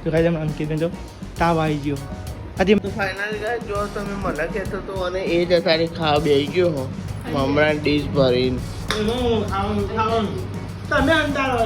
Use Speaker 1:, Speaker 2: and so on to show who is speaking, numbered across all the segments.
Speaker 1: તો ગાઈસ અમે અંકિતને જો તાવ આવી ગયો આજે
Speaker 2: તો ફાઇનલ ગાઈસ જો તમે મને કહેતો તો અને એ જ તારી ખાવા બેસી ગયો હો મમરાની ડીશ ભરીને
Speaker 1: તમે અંધારો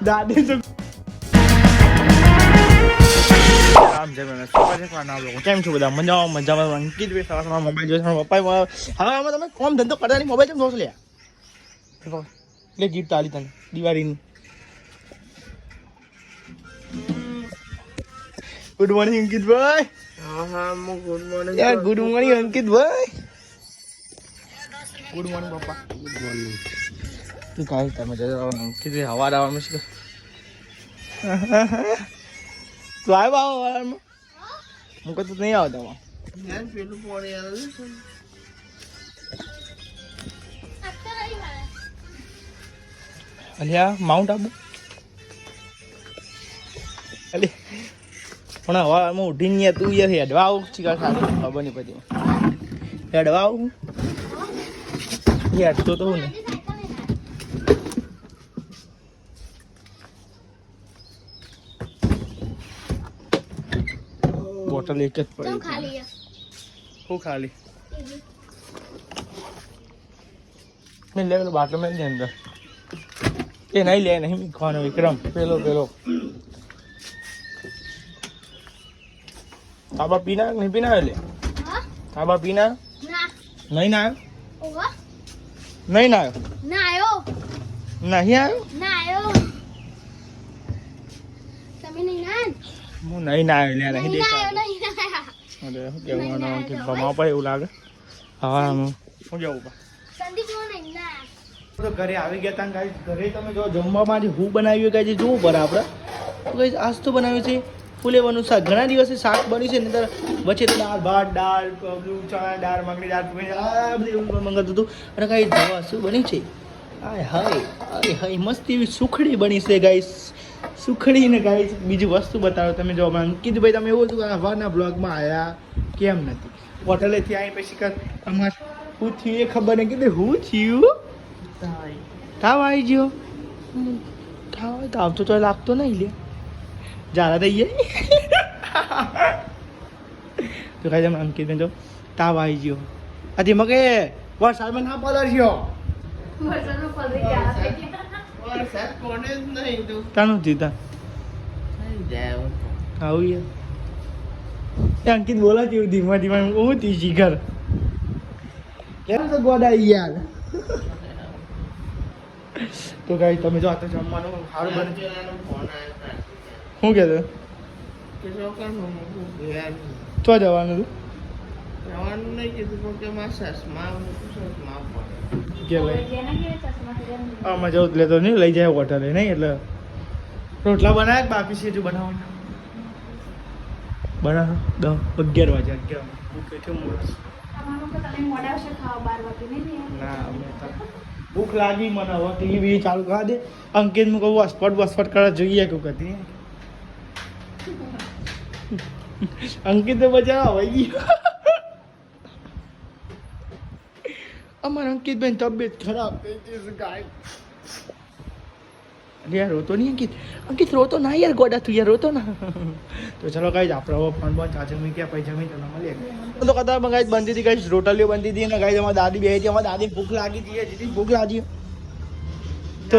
Speaker 1: દાદી તો કેમ છો બધા મજામાં અંકિત મોબાઈલ જોઈ પપ્પા હવે આમાં તમે કોમ ધંધો કરતા નહીં મોબાઈલ કેમ જોશો લે એટલે ગીત તાલી તને દિવાળીની ગુડ મોર્નિંગ અંકિત ભાઈ
Speaker 2: હા ગુડ મોર્નિંગ
Speaker 1: યાર ગુડ મોર્નિંગ અંકિત ભાઈ ગુડ મોર્નિંગ પપ્પા
Speaker 2: ગુડ મોર્નિંગ
Speaker 1: તું કાંઈ તમે જજો અંકિત હવા આવવાનું છે તું આવ્યો હવામાં હું કહું નહીં આવતા
Speaker 2: યાર પેલું પાણી આવે
Speaker 1: અલ્યા માઉન્ટ આબુ અલે પણ હવામાં ઉઠીને યાર તું યાર હેડવા આવું ચીકા ખાતું ખબર નહીં પછી હેડવા આવું હેડતો તો ને બોટલ એક જ પડી હું ખાલી મેં લે પેલો બાટલો મેં લે અંદર એ નહીં લે નહીં મીખવાનો વિક્રમ પેલો તાબા પીના નહીં પીના લે તાબા પીના નહીં ના આવ્યો નહીં ના આવ્યો નહીં આવ્યો હું નહીં ના આવ્યો લે નહીં દેખાય અરે શું કહેવાનું કે ભમા પર એવું લાગે હા હું જવું તો ઘરે આવી ગયા હતા ગાઈસ ઘરે તમે જો જમવામાં હું બનાવ્યું ગાઈસ જોવું પડે આપણે તો ગાઈસ આજ તો બનાવ્યું છે ફુલેવાનું શાક ઘણા દિવસે શાક બન્યું છે ને વચ્ચે તો દાળ ભાત દાળ ચણા દાળ મગની દાળ આ બધું મંગાતું હતું અને ગાઈસ દવા શું બન્યું છે આય હાય મસ્ત એવી સુખડી બની છે ગાઈસ સુખડી ને ગાઈસ બીજી વસ્તુ બતાવો તમે જો અંકિત ભાઈ તમે એવું હતું કે હવારના બ્લોગમાં આવ્યા કેમ નથી હોટલેથી આવી પછી તમારે શું થયું એ ખબર નહીં કીધું શું થયું તાવ આવી ગયો તાવ તો લાગતો નહીં લે જારા થઈ જાય તો કાંઈ તમે અંકિતને જો તાવ આવી ગયો આજે મગે વરસાદમાં ના પલર્યો તાનું જીતા આવું યાર અંકિત બોલા જેવું ધીમા ધીમા હું તીજી ઘર કેમ તો ગોડા યાર તો ગાઈ તમે જો આ તો જમવાનું સારું બને શું કહેતો તો જવાનું
Speaker 2: નહીં કીધું કે
Speaker 1: કે આમાં જવું લેતો નહીં લઈ જાય હોટલે નહીં એટલે રોટલા બનાવ્યા બાકી છે હજુ બનાવવાના બનાવો 11 વાગે 11 ના ભૂખ લાગી મને હવે ટીવી ચાલુ કરા દે અંકિત હું કહું વસપટ કરવા જોઈએ કહું કદી અંકિત તો બચારા હોય ગયો અમારા અંકિતભાઈ તબિયત ખરાબ થઈ ગઈ છે ગાય યાર રોતો નહીં અંકિત રોતો ના યાર ગોડા તું યાર રોતો ના તો ચલો ગાઈસ આપણે હવે ફોન બોન ચાર્જિંગ મૂકી ગયા પછી જમી તમને મળીએ તો કદાચ ગાઈસ બનતી હતી ગાઈસ રોટલીઓ બનતી હતી અને ગાઈસ અમારી દાદી બેહી હતી અમારી દાદી ભૂખ લાગી હતી જેથી ભૂખ લાગી તો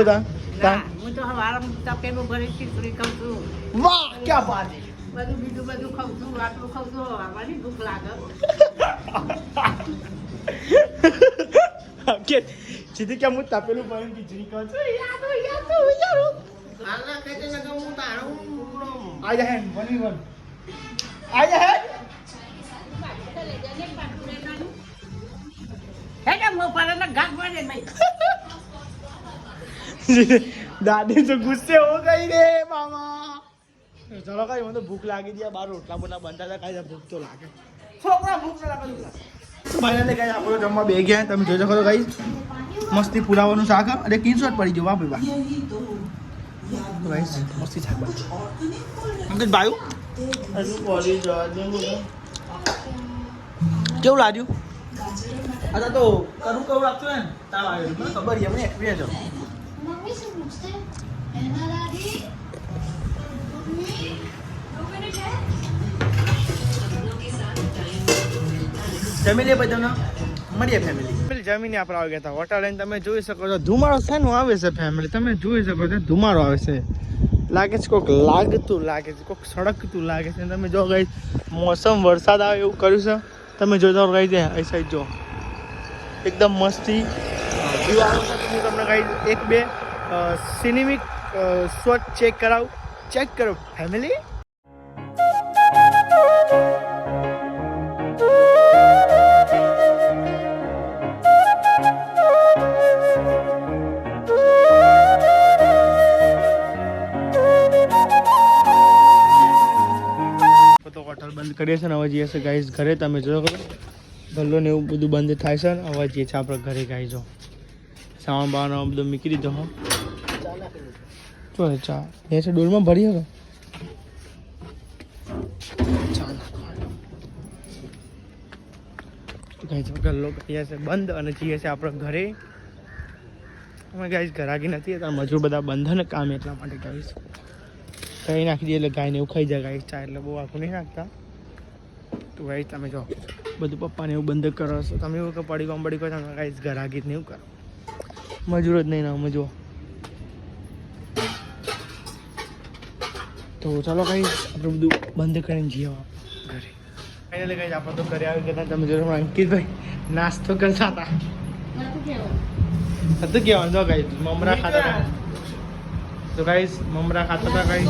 Speaker 1: હું તો હવારમાં તપેલું ભરી ખીચડી ખાઉં છું વાહ ક્યાં બાત છે બધું ખાઉં છું આટલું ખાઉં છું હવાની ભૂખ લાગે કે સીધી કેમ હું તપેલું ભરીને ખીચડી ખાઉં છું આ જા હે 1v1 આ જા હે दादी तो गुस्से हो गई रे मामा चलो कहीं मतलब भूख लागी थी बाहर रोटला बोला बनता था कहीं भूख तो लागे छोकरा भूख से लागे तो भाई ने कहीं आपको जमवा બે ગયા તમે જોજો ખરો ગાઈસ મસ્તી પુલાવાનું શાક અને સ્ક્રીનશોટ પડી ગયો વાહ ભાઈ ગાઈસ મસ્તી શાક બની અંકિત ભાઈ હજુ કોલેજ જવા દે કેવું લાગ્યું અચ્છા તો કરું કરું આપજો ને તાવ આવ્યો મને ખબર છે મને એક્સપિરિયન્સ છે જમી લે બધાનો મળીએ ફેમિલી જમીને આપણે આવી ગયા હતા હોટલ લઈને તમે જોઈ શકો છો ધુમાડો શાનું આવે છે ફેમિલી તમે જોઈ શકો છો ધુમાડો આવે છે લાગે છે કોઈક લાગતું લાગે છે કોઈક સળગતું લાગે છે તમે જો ગઈ મોસમ વરસાદ આવે એવું કર્યું છે તમે જોતા ગઈ છે એ સાઈડ જો એકદમ મસ્તી વ્યૂ આવે છે હું તમને ગઈ એક બે સિનેમિક શોટ ચેક કરાવું ચેક કરો ફેમિલી હોટલ બંધ કરીએ છીએ ને હવે જઈએ છીએ ગાઈઝ ઘરે તમે જો ગલ્લો ને એવું બધું બંધ થાય છે ને હવે જઈએ છીએ આપણે ઘરે ગાઈ જો સામાન બાવાનો બધું મૂકી દીધો હો ચાલે ચા એ છે ડોલમાં ભરી હવે ગાઈઝ ગલ્લો કરીએ છીએ બંધ અને જઈએ છીએ આપણે ઘરે અમે ગાઈઝ ઘરાકી નથી ત્યારે મજૂર બધા બંધ ને કામ એટલા માટે ગાઈઝ કઈ નાખી દઈએ એટલે ગાયને એવું ખાઈ જાય ગાય ચા એટલે બહુ આખું નહીં નાખતા તો ગાય તમે જો બધું પપ્પાને એવું બંધ કરો છો તમે એવું કે પડી કોમ્બડી કરો તમે ગાય ઘર આગીત ને એવું કરો મજૂર જ નહીં ના મજો તો ચાલો ગાઈસ આપણે બધું બંધ કરીને જઈએ ઘરે ફાઇનલી ગાઈસ આપણે તો ઘરે આવી ગયા તમે જોયું અંકિતભાઈ નાસ્તો કરતા હતા હતું કહેવાનું જો ગાઈસ મમરા ખાતા હતા તો ગાઈસ મમરા ખાતા હતા ગાઈસ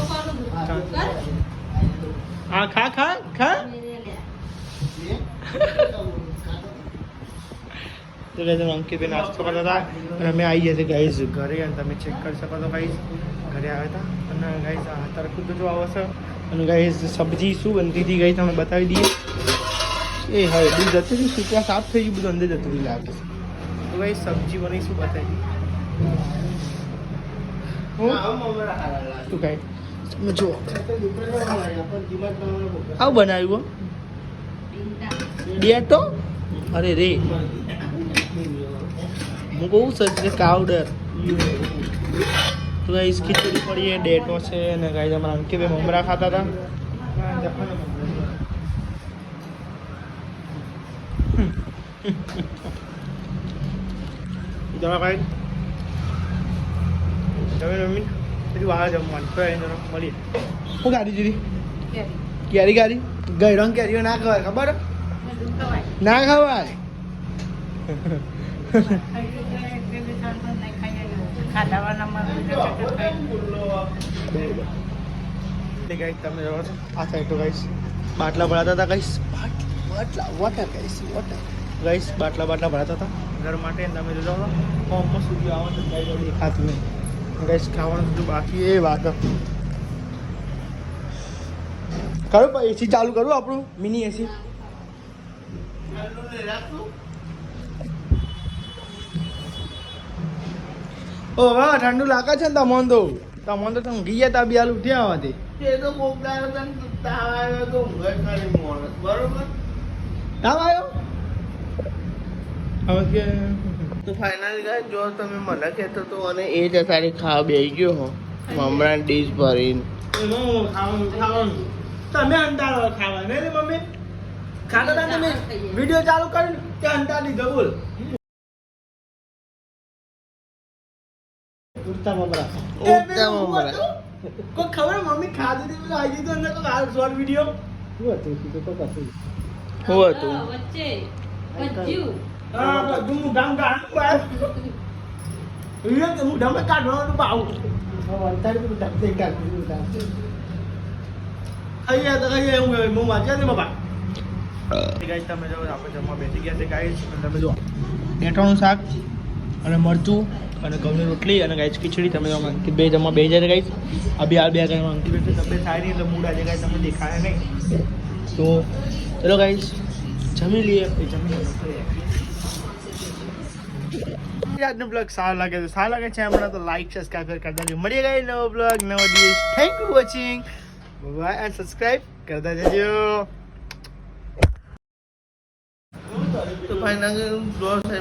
Speaker 1: હા ખા ખા ખા તો ગાઈસ અંકિતભાઈ નાસ્તો કરતા હતા અને અમે આવી ગયા છે ગાઈસ ઘરે અને તમે ચેક કરી શકો છો ગાઈસ ઘરે આવ્યા હતા અને ગાઈસ આ તરકું તો જો આવશે અને ગાઈસ સબ્જી શું બનતી હતી ગાઈસ તમે બતાવી દઈએ એ હવે દૂધ જતું હતું સુકા સાફ થઈ ગયું બધું અંદર જતું રહ્યું લાગે છે તો ગાઈસ સબ્જી બની શું બતાવી તું કઈ તમે જુઓ આવું બનાવ્યું ડેટો અરે રે હું કહું સર કાવડર તો ગાઈસ ખીચડી પડી है डेटो છે અને ગાઈસ અમારા અંકે બે મમરા ખાતા હતા જરા ભાઈ તમે મમ્મી હજુ વાહ જમવાનું તો એને મળીએ શું ગાડી દીધી કેરી ગાડી ગઈ રંગ કેરીઓ ના ખવાય ખબર ના ખવાય તમે જો આ સાઈડ તો ગાઈસ બાટલા ભરાતા હતા ગાઈસ બાટલા વોટર ગાઈસ વોટર ગાઈસ બાટલા ભરાતા હતા ઘર માટે તમે જોજો ફોર્મમાં સુધી આવો તો ગાઈસ દેખાતું નહીં ગાઈસ ખાવાનું બધું બાકી એ વાત કરું એસી ચાલુ કરું આપણું મિની એસી ઓ વાહ ઠંડુ લાગે છે ને તમોન તો તમે ગયા તા બી હાલ ઉઠ્યા હોતી
Speaker 2: એ તો મોકલાયો તને તાવ આવ્યો તો ઊંઘ કરી મોણસ બરોબર
Speaker 1: તાવ આવ્યો હવે કે
Speaker 2: તો ફાઇનલ ગાઈસ જો તમે મને કહેતો તો અને એ જ તારી ખાવા બેસી ગયો હો મમરા ડીશ ભરીને
Speaker 1: ખાવાનું તમે અંતારો ખાવા નહીં મમ્મી ખાતા હતા તમે વિડીયો ચાલુ કરીને કે અંતા દીધો બોલ ઉડતા મમરા કોઈ ખબર મમ્મી ખાધી હતી પેલું આવી દીધું અંદર કોઈ આ શોર્ટ વિડીયો શું હતું તો કશું
Speaker 2: શું હતું
Speaker 3: વચ્ચે ભજ્યું
Speaker 1: હા બધું મુઢામ કાઢું બહાર મુઢામાં કાઢવાનું પાવું અંતારી પેલું ઢાંકતે કાઢ્યું ખાઈ ગયા તો ખાઈ ગયા હું વાંચ્યા ને બાપા ગાઈસ તમે જો આપણે જમવા બેસી ગયા છે ગાઈસ તમે જો ટેટાનું શાક અને મરચું અને ઘઉંની રોટલી અને ગાઈસ ખીચડી તમે જો અંકિત બે જમવા બે જાય ગાઈસ અભી હાલ બે ગયા અંકિત બે તબિયત સારી નહીં એટલે મૂડ આજે ગાઈસ તમને દેખાય નહીં તો ચલો ગાઈસ જમી લઈએ આજનો બ્લોગ સારો લાગે તો સારો લાગે છે હમણાં તો લાઈક સબસ્ક્રાઈબ કરી દેજો મળીએ ગાઈસ નવો બ્લોગ નવો દિવસ thank you watching bye and subscribe કરતા જજો
Speaker 2: તો ફાઇનલ બ્લોગ છે